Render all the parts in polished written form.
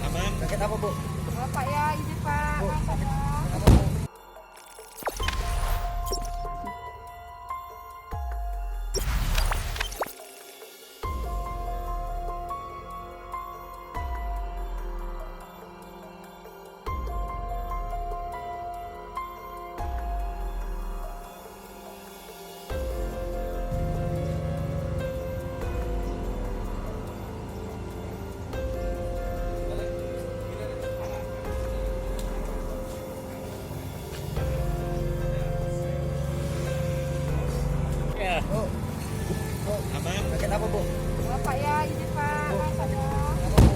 Aman. Sakit apa, Bu? Bapak ya, ini Pak. Bu, Mas, sakit ada. apa, Bu? Ya. Bu, Bu, Aman. sakit apa, Bu? Bapak ya, ini Pak. Bu, Mas, sakit ada. apa, Bu?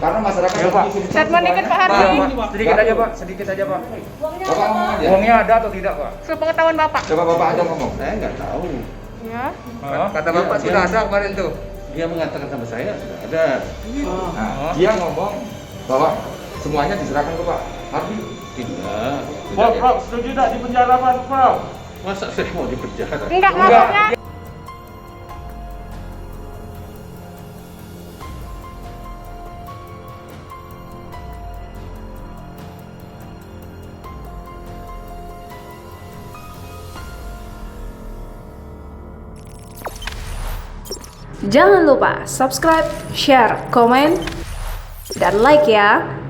Karena masyarakat Ya, Pak. di sini Statement dikit, Pak Hardi. Sedikit aja Pak, sedikit aja Pak. Bapak ngomong aja. Uangnya ada atau tidak Pak? Sepengetahuan Bapak. Coba Bapak aja ngomong. Saya nggak tahu. Ya. Kata Bapak Iya, sudah iya. ada kemarin tuh. Dia mengatakan sama saya sudah ada. Nah, dia ngomong bahwa semuanya diserahkan ke Pak Hardi. Tidak. Prof, setuju tidak di penjara, Prof? Masa saya mau di penjara? Enggak, maksudnya. Jangan lupa subscribe, share, komen, dan like ya.